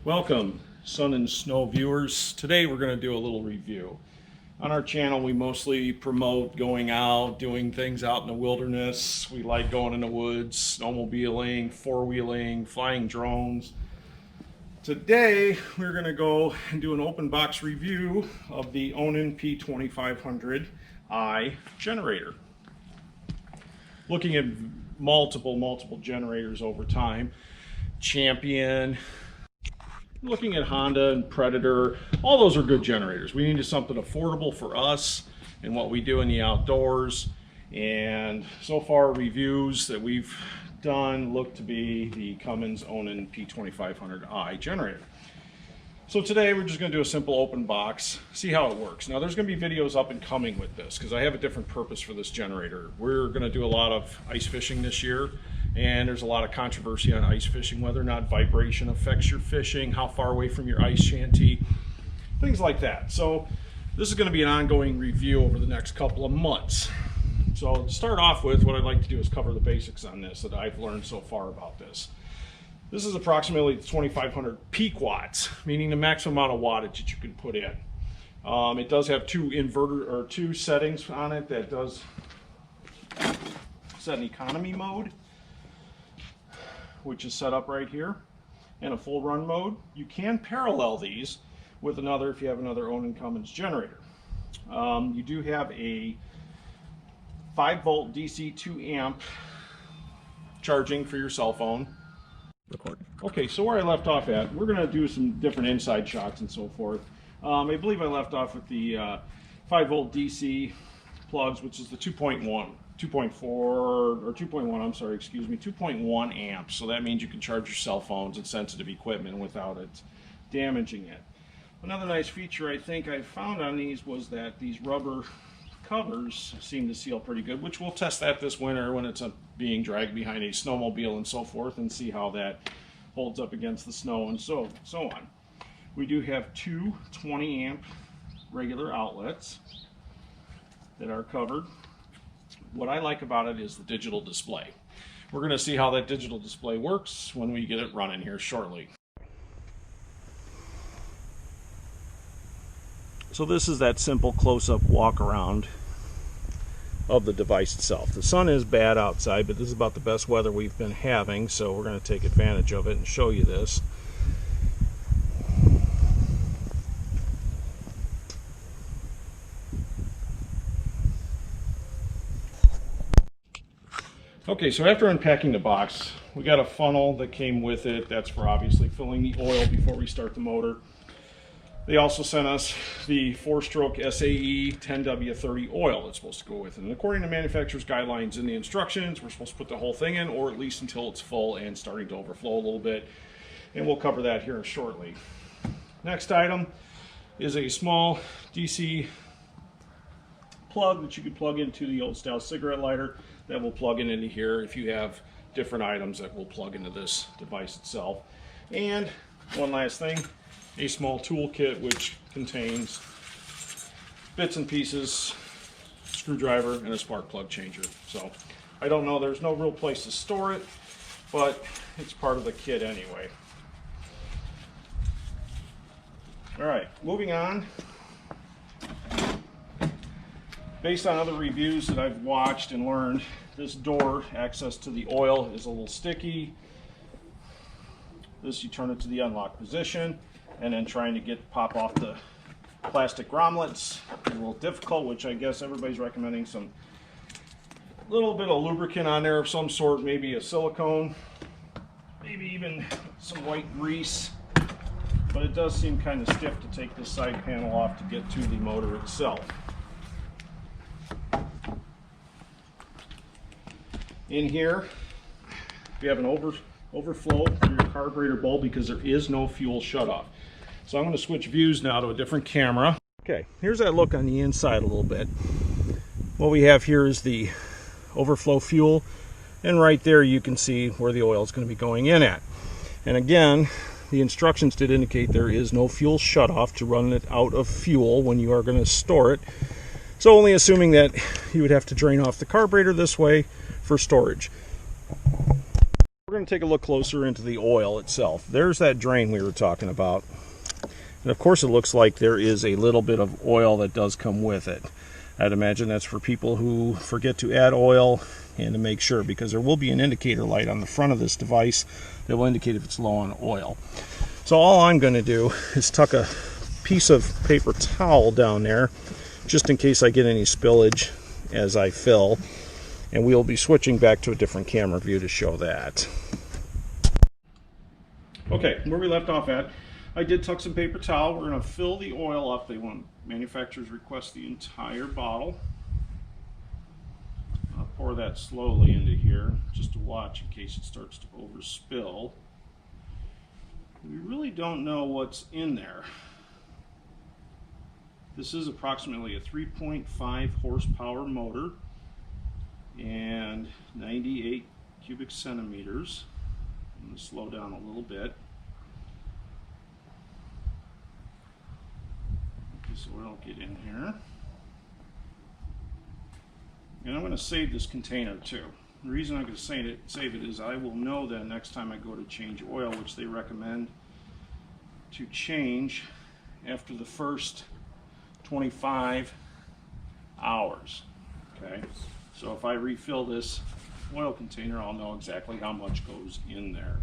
Welcome, sun and snow viewers. Today we're going to do a little review. On our channel we mostly promote going out, doing things out in the wilderness. We like going in the woods, snowmobiling, four-wheeling, flying drones. Today we're going to go and do an open box review of the Onan p2500i generator. Looking at multiple generators over time. Champion, looking at Honda and Predator, all those are good generators. We needed something affordable for us and what we do in the outdoors. And so far reviews that we've done look to be the Cummins Onan p2500i generator. So today we're just going to do a simple open box, see how it works. Now there's going to be videos up and coming with this because I have a different purpose for this generator. We're going to do a lot of ice fishing this year, and there's a lot of controversy on ice fishing, whether or not vibration affects your fishing, how far away from your ice shanty, things like that. So this is going to be an ongoing review over the next couple of months. So to start off with, what I'd like to do is cover the basics on this that I've learned so far about this. This is approximately 2,500 peak watts, meaning the maximum amount of wattage that you can put in. It does have two settings on it that does set an economy mode, which is set up right here, and a full run mode. You can parallel these with another if you have another Onan Cummins generator. You do have a 5-volt DC 2 amp charging for your cell phone. Record. Okay, so where I left off at, we're going to do some different inside shots and so forth. I believe I left off with the 5-volt DC plugs, which is the 2.1 amps. So that means you can charge your cell phones and sensitive equipment without it damaging it. Another nice feature I think I found on these was that these rubber covers seem to seal pretty good, which we'll test that this winter when it's being dragged behind a snowmobile and so forth, and see how that holds up against the snow and so on. We do have two 20 amp regular outlets that are covered. What I like about it is the digital display. We're going to see how that digital display works when we get it running here shortly. So this is that simple close-up walk around of the device itself. The sun is bad outside, but this is about the best weather we've been having, so we're going to take advantage of it and show you this. Okay, so after unpacking the box, we got a funnel that came with it. That's for obviously filling the oil before we start the motor. They also sent us the 4-stroke SAE 10W30 oil that's supposed to go with it. And according to manufacturer's guidelines in the instructions, we're supposed to put the whole thing in, or at least until it's full and starting to overflow a little bit. And we'll cover that here shortly. Next item is a small DC plug that you could plug into the old style cigarette lighter that will plug into here if you have different items that will plug into this device itself. And one last thing, a small toolkit which contains bits and pieces, screwdriver, and a spark plug changer. So I don't know, there's no real place to store it, but it's part of the kit anyway. All right, moving on. Based on other reviews that I've watched and learned, this door access to the oil is a little sticky. This, you turn it to the unlock position, and then trying to pop off the plastic grommets is a little difficult, which I guess everybody's recommending some little bit of lubricant on there of some sort, maybe a silicone, maybe even some white grease. But it does seem kind of stiff to take this side panel off to get to the motor itself. In here, we have an overflow for your carburetor bowl because there is no fuel shutoff. So I'm going to switch views now to a different camera. Okay, here's that look on the inside a little bit. What we have here is the overflow fuel, and right there you can see where the oil is going to be going in at. And again, the instructions did indicate there is no fuel shutoff to run it out of fuel when you are going to store it. So only assuming that you would have to drain off the carburetor this way for storage. We're going to take a look closer into the oil itself. There's that drain we were talking about. And of course it looks like there is a little bit of oil that does come with it. I'd imagine that's for people who forget to add oil and to make sure, because there will be an indicator light on the front of this device that will indicate if it's low on oil. So all I'm going to do is tuck a piece of paper towel down there just in case I get any spillage as I fill. And we'll be switching back to a different camera view to show that. Okay, where we left off at, I did tuck some paper towel. We're going to fill the oil up. They want, manufacturers request the entire bottle. I'll pour that slowly into here just to watch in case it starts to overspill. We really don't know what's in there. This is approximately a 3.5 horsepower motor and 98 cubic centimeters. I'm going to slow down a little bit. Let this oil get in here. And I'm going to save this container too. The reason I'm going to save it is I will know that next time I go to change oil, which they recommend to change after the first 25 hours. Okay, so if I refill this oil container, I'll know exactly how much goes in there.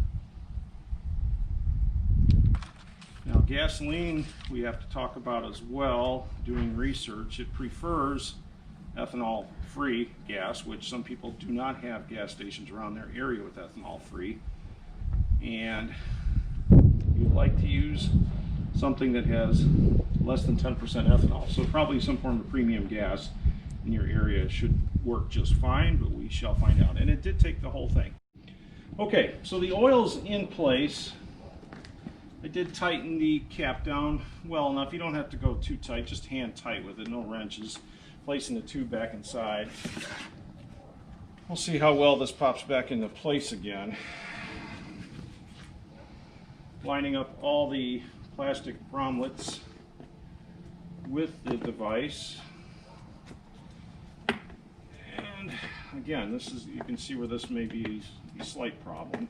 Now gasoline we have to talk about as well. Doing research, it prefers ethanol free gas, which some people do not have gas stations around their area with ethanol free, and you'd like to use something that has less than 10% ethanol. So probably some form of premium gas in your area should work just fine, but we shall find out. And it did take the whole thing. Okay, so the oil's in place. I did tighten the cap down well enough. You don't have to go too tight, just hand tight with it, no wrenches. Placing the tube back inside. We'll see how well this pops back into place again. Lining up all the plastic bromlets with the device. And again, this is, you can see where this may be a slight problem.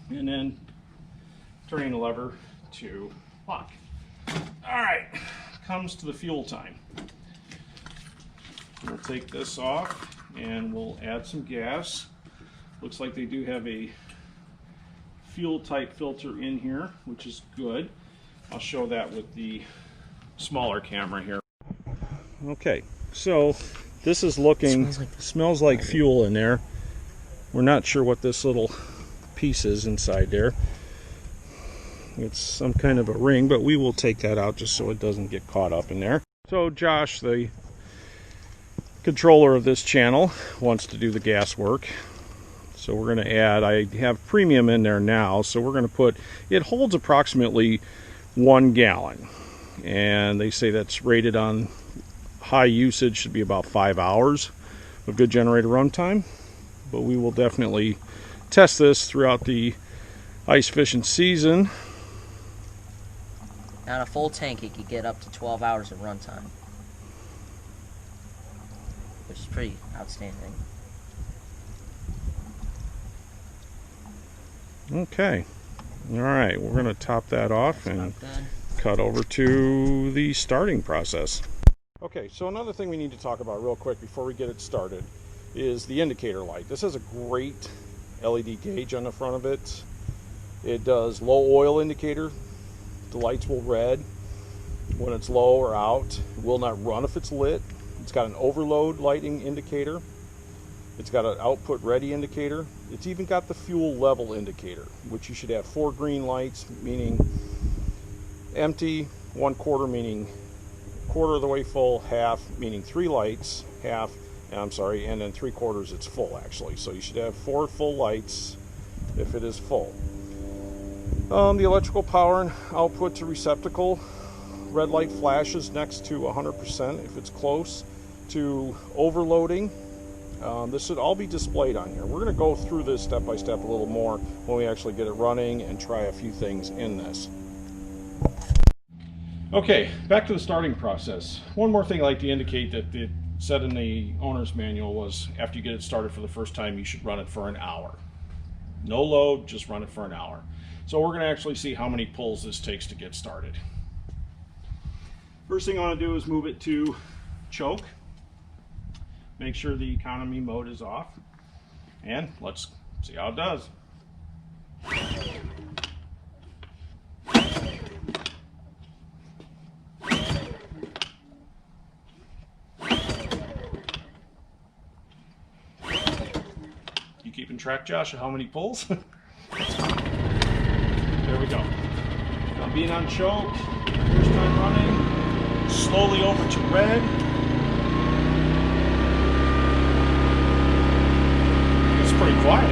And then turning the lever to lock. All right, comes to the fuel time. We'll take this off and we'll add some gas. Looks like they do have a fuel type filter in here, which is good. I'll show that with the smaller camera here. Okay, so this is looking, smells like fuel in there. We're not sure what this little piece is inside there. It's some kind of a ring, but we will take that out just so it doesn't get caught up in there. So Josh, the controller of this channel, wants to do the gas work. So we're going to add, I have premium in there now, so we're going to put, it holds approximately 1 gallon. And they say that's rated on high usage, should be about 5 hours of good generator runtime. But we will definitely test this throughout the ice fishing season. On a full tank, it could get up to 12 hours of runtime, which is pretty outstanding. Okay, all right, we're going to top that off and cut over to the starting process. Okay, so another thing we need to talk about real quick before we get it started is the indicator light. This has a great LED gauge on the front of it. It does low oil indicator. The lights will red when it's low or out. It will not run if it's lit. It's got an overload lighting indicator. It's got an output ready indicator. It's even got the fuel level indicator, which you should have 4 green lights, meaning empty, 1/4 meaning quarter of the way full, half meaning 3 lights, half, I'm sorry, and then 3/4 it's full actually. So you should have 4 full lights if it is full. The electrical power and output to receptacle, red light flashes next to 100% if it's close to overloading. This should all be displayed on here. We're going to go through this step by step a little more when we actually get it running and try a few things in this. Okay, back to the starting process. One more thing I'd like to indicate that said in the owner's manual was after you get it started for the first time, you should run it for an hour. No load, just run it for an hour. So we're going to actually see how many pulls this takes to get started. First thing I want to do is move it to choke. Make sure the economy mode is off. And let's see how it does. You keeping track, Josh, of how many pulls? There we go. Now being on choke, first time running, slowly over to red. It's pretty quiet.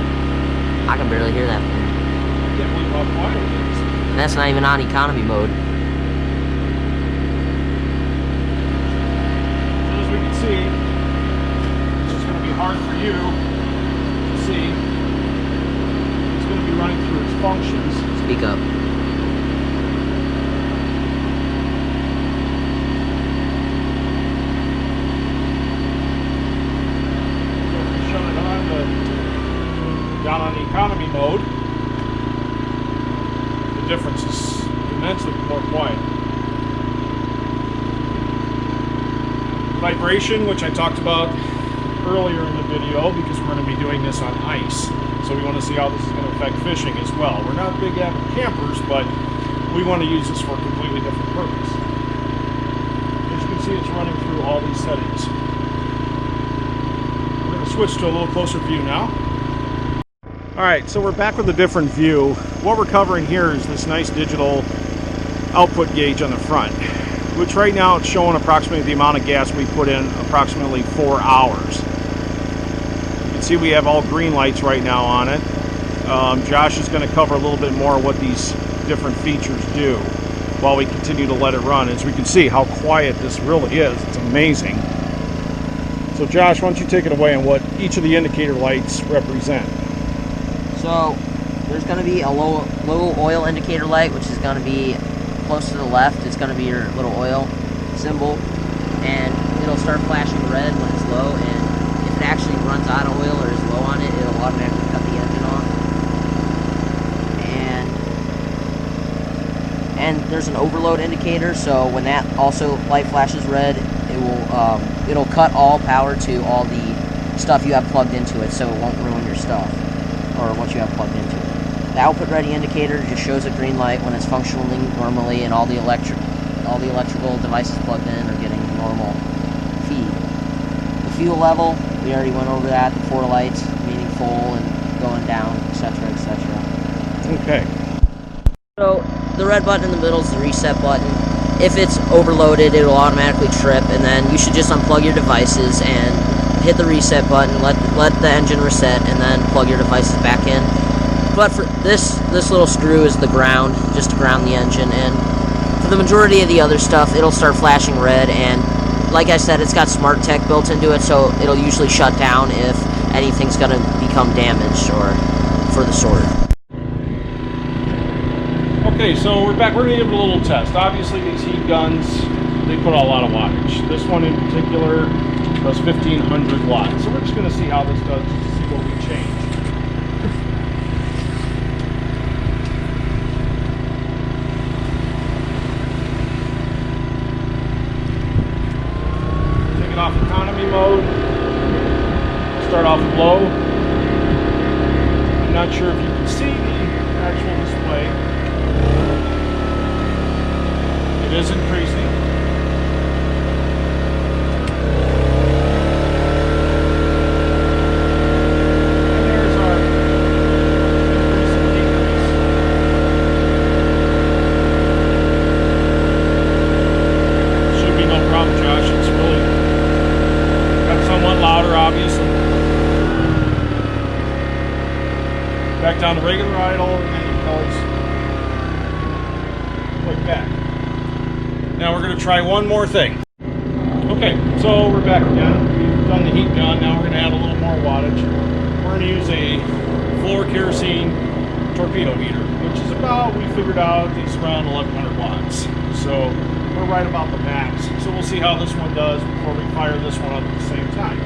I can barely hear that. I can't believe how quiet it is. And that's not even on economy mode. So as we can see, it's just going to be hard for you to see. It's going to be running through its functions. Speak up. Down on the economy mode, the difference is immensely more quiet. Vibration, which I talked about earlier in the video, because we're going to be doing this on ice. So we want to see how this is going to affect fishing as well. We're not big avid campers, but we want to use this for a completely different purpose. As you can see, it's running through all these settings. We're going to switch to a little closer view now. Alright, so we're back with a different view. What we're covering here is this nice digital output gauge on the front, which right now it's showing approximately the amount of gas we put in, approximately 4 hours. You can see we have all green lights right now on it. Josh is going to cover a little bit more what these different features do while we continue to let it run. As we can see how quiet this really is, it's amazing. So Josh, why don't you take it away on what each of the indicator lights represent. So there's going to be a low oil indicator light, which is going to be close to the left. It's going to be your little oil symbol, and it'll start flashing red when it's low, and if it actually runs out of oil or is low on it, it'll automatically cut the engine off. And there's an overload indicator, so when that also light flashes red, it will it'll cut all power to all the stuff you have plugged into it, so it won't ruin your stuff, or what you have plugged into it. The output ready indicator just shows a green light when it's functioning normally and all the electrical devices plugged in are getting normal feed. The fuel level, we already went over that, the 4 lights, meaning full and going down, etc., etc. Okay. So the red button in the middle is the reset button. If it's overloaded, it'll automatically trip, and then you should just unplug your devices and hit the reset button, let the engine reset, and then plug your devices back in. But for this little screw is the ground, just to ground the engine, and for the majority of the other stuff, it'll start flashing red, and like I said, it's got smart tech built into it, so it'll usually shut down if anything's going to become damaged or for the sort. Okay, so we're back. We're going to give it a little test. Obviously, these heat guns, they put out a lot of wattage. This one in particular does 1500 watts. So we're just going to see how this does, just to see what we change. Take it off economy mode. Start off low. I'm not sure if you can see the actual display. It is increasing. And there's our increase and decrease. Should be no problem, Josh. It's really got somewhat louder, obviously. Back down to regular idle, and then it goes like that. Now we're going to try one more thing. Okay, so we're back again. We've done the heat gun. Now we're going to add a little more wattage. We're going to use a floor kerosene torpedo heater, which is about, we figured out, it's around 1100 watts. So we're right about the max. So we'll see how this one does before we fire this one up at the same time.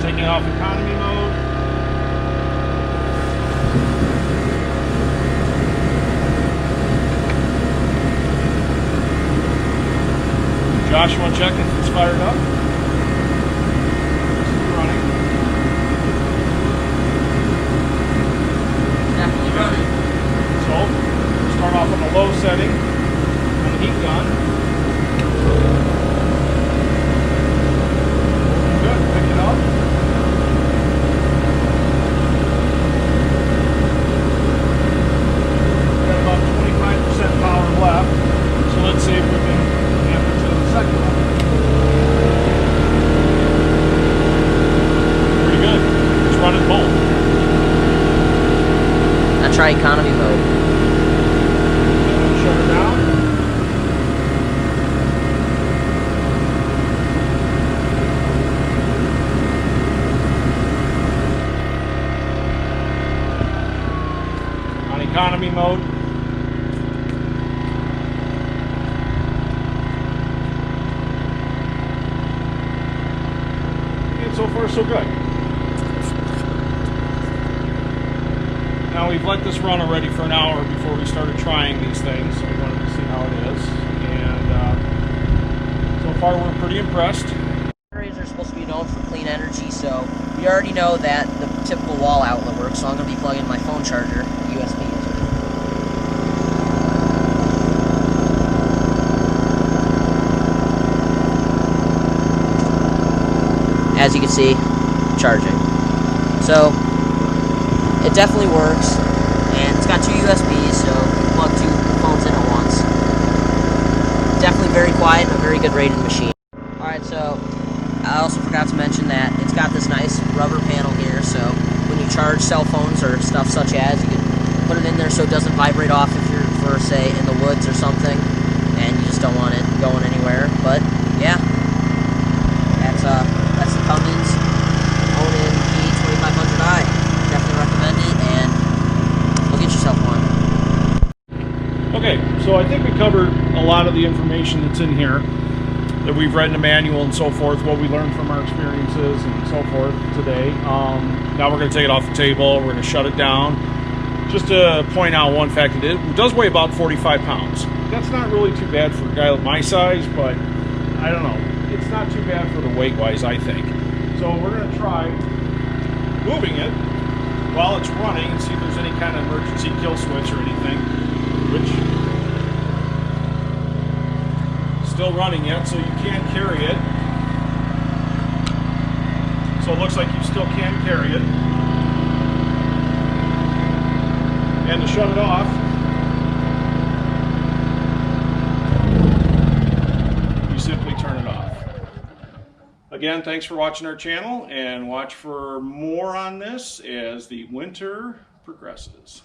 Taking it off economy mode. Josh, you want to check if it's fired up? This is running. Definitely running. So, start off on the low setting on the heat gun. Good, pick it up. Got about 25% power left. So let's see if we can amp it to the second level. Pretty good. It's running both. Now try economy mode. Shut her down. On economy mode. And so far so good. Now we've let this run already for an hour before we started trying these things, so we wanted to see how it is. And so far we're pretty impressed. Generators are supposed to be known for clean energy, so we already know that the typical wall outlet works, so I'm going to be plugging my phone charger, USB. As you can see, charging. So, it definitely works, and it's got two USBs, so you can plug two phones in at once. Definitely very quiet and a very good rated machine. Alright, so I also forgot to mention that it's got this nice rubber panel here, so when you charge cell phones or stuff such as, you can put it in there so it doesn't vibrate off if you're, for say, in the woods or something, and you just don't want it going anywhere. But, yeah, that's the Cummins Onan p2500i. Definitely recommend it, and go get yourself one. Okay, so I think we covered a lot of the information that's in here that we've read in the manual and so forth, what we learned from our experiences and so forth today. Now we're going to take it off the table, we're going to shut it down. Just to point out one fact, it does weigh about 45 pounds. That's not really too bad for a guy like my size, but I don't know. It's not too bad for the weight-wise, I think. So we're going to try moving it while it's running and see if there's any kind of emergency kill switch or anything, which is still running yet, so you can carry it. So it looks like you still can carry it. And to shut it off, you simply turn it off. Again, thanks for watching our channel, and watch for more on this as the winter progresses.